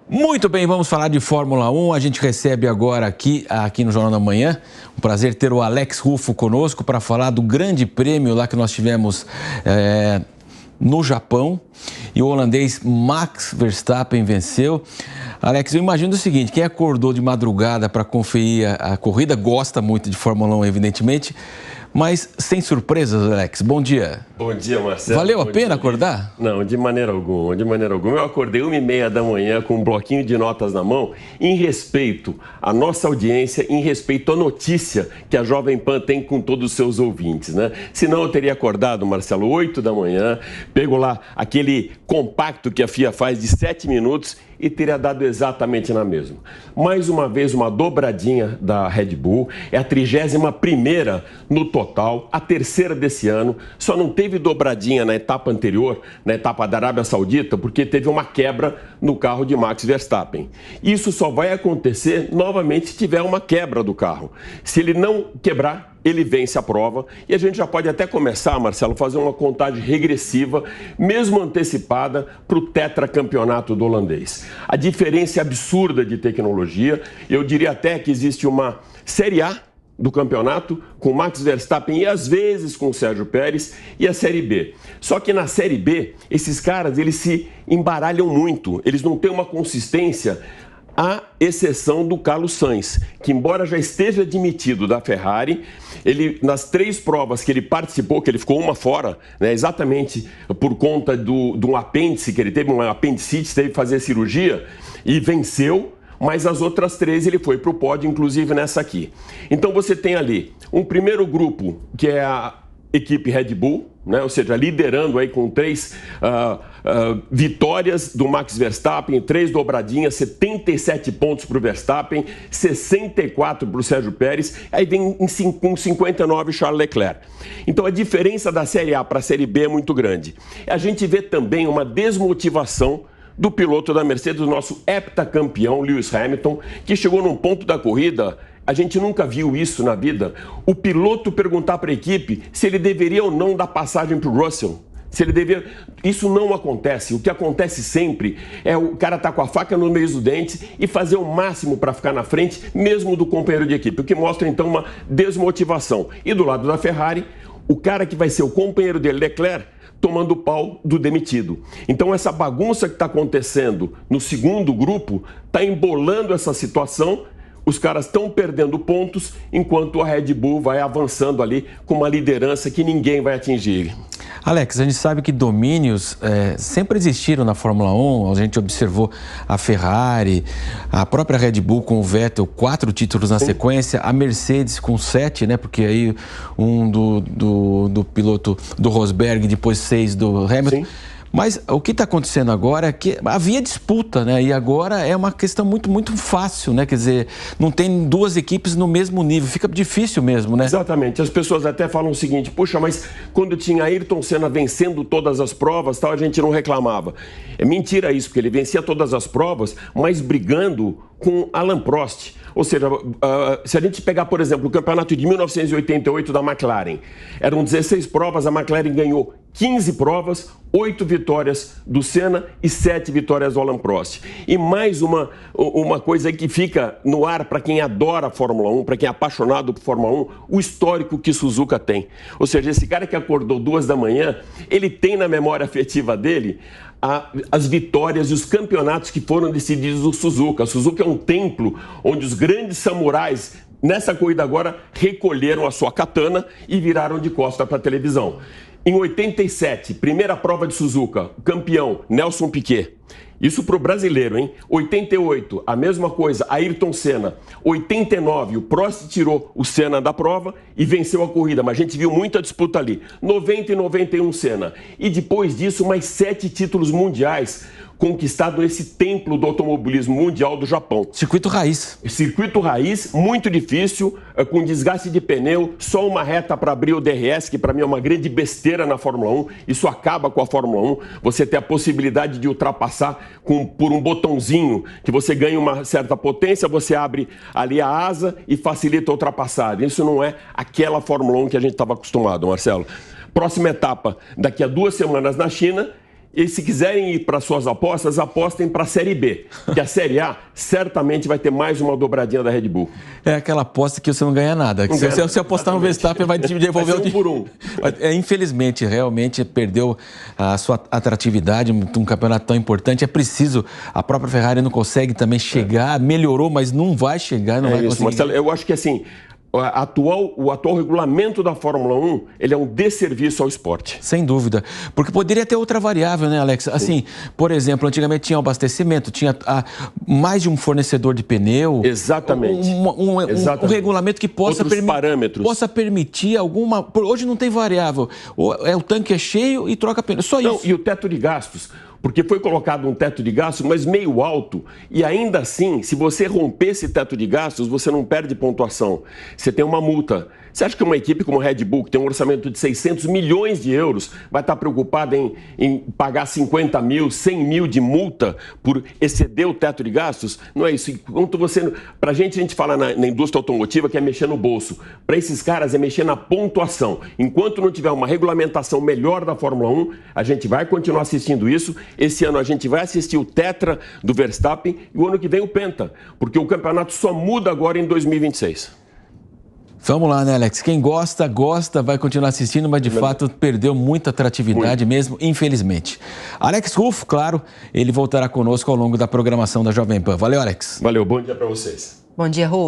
Muito bem, vamos falar de Fórmula 1. A gente recebe agora aqui no Jornal da Manhã, um prazer ter o Alex Ruffo conosco para falar do grande prêmio lá que nós tivemos no Japão. E o holandês Max Verstappen venceu. Alex, eu imagino o seguinte, quem acordou de madrugada para conferir a corrida gosta muito de Fórmula 1, evidentemente. Mas sem surpresas, Alex. Bom dia. Bom dia, Marcelo. Valeu a pena acordar? Não, de maneira alguma, de maneira alguma. Eu acordei 1h30 da manhã com um bloquinho de notas na mão, em respeito à nossa audiência, em respeito à notícia que a Jovem Pan tem com todos os seus ouvintes, né? Senão eu teria acordado, Marcelo, 8 da manhã, pego lá aquele compacto que a FIA faz de 7 minutos e teria dado exatamente na mesma. Mais uma vez, uma dobradinha da Red Bull, é a 31ª no total, a terceira desse ano, só não teve dobradinha na etapa anterior, na etapa da Arábia Saudita, porque teve uma quebra no carro de Max Verstappen. Isso só vai acontecer novamente se tiver uma quebra do carro. Se ele não quebrar, ele vence a prova e a gente já pode até começar, Marcelo, a fazer uma contagem regressiva, mesmo antecipada, para o tetracampeonato do holandês. A diferença é absurda de tecnologia, eu diria até que existe uma Série A do campeonato com Max Verstappen e às vezes com o Sérgio Pérez e a Série B. Só que na Série B, esses caras, eles se embaralham muito, eles não têm uma consistência, à exceção do Carlos Sainz, que embora já esteja admitido da Ferrari, ele nas 3 provas que ele participou, que ele ficou uma fora, né, exatamente por conta de um apêndice que ele teve, um apendicite, teve que fazer cirurgia e venceu, mas as outras 3 ele foi para o pódio, inclusive nessa aqui. Então você tem ali um primeiro grupo que é a equipe Red Bull, né? Ou seja, liderando aí com 3 vitórias do Max Verstappen, 3 dobradinhas, 77 pontos para o Verstappen, 64 para o Sérgio Pérez, aí vem com 59 Charles Leclerc. Então a diferença da Série A para a Série B é muito grande. A gente vê também uma desmotivação do piloto da Mercedes, o nosso heptacampeão Lewis Hamilton, que chegou num ponto da corrida. A gente nunca viu isso na vida. O piloto perguntar para a equipe se ele deveria ou não dar passagem para o Russell. Se ele deveria... Isso não acontece. O que acontece sempre é o cara estar com a faca no meio dos dentes e fazer o máximo para ficar na frente, mesmo do companheiro de equipe, o que mostra então uma desmotivação. E do lado da Ferrari, o cara que vai ser o companheiro dele, Leclerc, tomando o pau do demitido. Então essa bagunça que está acontecendo no segundo grupo está embolando essa situação. Os caras estão perdendo pontos, enquanto a Red Bull vai avançando ali com uma liderança que ninguém vai atingir. Alex, a gente sabe que domínios sempre existiram na Fórmula 1, a gente observou a Ferrari, a própria Red Bull com o Vettel, 4 títulos na sequência, a Mercedes com 7, né? Porque aí um do piloto do Rosberg, depois 6 do Hamilton. Sim. Mas o que está acontecendo agora é que havia disputa, né? E agora é uma questão muito, muito fácil, né? Quer dizer, não tem 2 equipes no mesmo nível, fica difícil mesmo, né? Exatamente. As pessoas até falam o seguinte, puxa, mas quando tinha Ayrton Senna vencendo todas as provas, tal, a gente não reclamava. É mentira isso, porque ele vencia todas as provas, mas brigando com Alain Prost. Ou seja, se a gente pegar, por exemplo, o campeonato de 1988 da McLaren, eram 16 provas, a McLaren ganhou 15 provas, 8 vitórias do Senna e 7 vitórias do Alain Prost. E mais uma coisa aí que fica no ar para quem adora a Fórmula 1, para quem é apaixonado por Fórmula 1, o histórico que Suzuka tem. Ou seja, esse cara que acordou 2 da manhã, ele tem na memória afetiva dele as vitórias e os campeonatos que foram decididos do Suzuka. A Suzuka é um templo onde os grandes samurais, nessa corrida agora, recolheram a sua katana e viraram de costa para a televisão. Em 87, primeira prova de Suzuka, campeão Nelson Piquet. Isso para o brasileiro, hein? 88, a mesma coisa, Ayrton Senna. 89, o Prost tirou o Senna da prova e venceu a corrida, mas a gente viu muita disputa ali. 90 e 91, Senna. E depois disso, mais 7 títulos mundiais conquistado nesse templo do automobilismo mundial do Japão. Circuito raiz. Circuito raiz, muito difícil, com desgaste de pneu, só uma reta para abrir o DRS, que para mim é uma grande besteira na Fórmula 1. Isso acaba com a Fórmula 1. Você tem a possibilidade de ultrapassar por um botãozinho, que você ganha uma certa potência, você abre ali a asa e facilita a ultrapassagem. Isso não é aquela Fórmula 1 que a gente estava acostumado, Marcelo. Próxima etapa, daqui a 2 semanas na China. E se quiserem ir para suas apostas, apostem para a Série B, que a Série A certamente vai ter mais uma dobradinha da Red Bull. É aquela aposta que você não ganha nada. Se você apostar no Verstappen, vai te devolver vai ser por um. Infelizmente, realmente perdeu a sua atratividade, um campeonato tão importante. É preciso, a própria Ferrari não consegue também chegar, melhorou, mas não vai chegar, não vai isso, conseguir. Marcelo, eu acho que assim, o atual regulamento da Fórmula 1, ele é um desserviço ao esporte. Sem dúvida. Porque poderia ter outra variável, né, Alex? Assim, por exemplo, antigamente tinha o abastecimento, tinha mais de um fornecedor de pneu. Exatamente. Um regulamento que possa, parâmetros. Possa permitir alguma... Hoje não tem variável. O tanque é cheio e troca pneu. Só isso. E o teto de gastos. Porque foi colocado um teto de gastos, mas meio alto. E ainda assim, se você romper esse teto de gastos, você não perde pontuação. Você tem uma multa. Você acha que uma equipe como a Red Bull, que tem um orçamento de 600 milhões de euros, vai estar preocupada em pagar 50 mil, 100 mil de multa por exceder o teto de gastos? Não é isso. Enquanto pra a gente fala na indústria automotiva que é mexer no bolso. Para esses caras é mexer na pontuação. Enquanto não tiver uma regulamentação melhor da Fórmula 1, a gente vai continuar assistindo isso. Esse ano a gente vai assistir o Tetra do Verstappen e o ano que vem o Penta, porque o campeonato só muda agora em 2026. Vamos lá, né, Alex? Quem gosta, vai continuar assistindo, mas de fato perdeu muita atratividade mesmo, infelizmente. Alex Rufo, claro, ele voltará conosco ao longo da programação da Jovem Pan. Valeu, Alex. Valeu, bom dia para vocês. Bom dia, Rufo.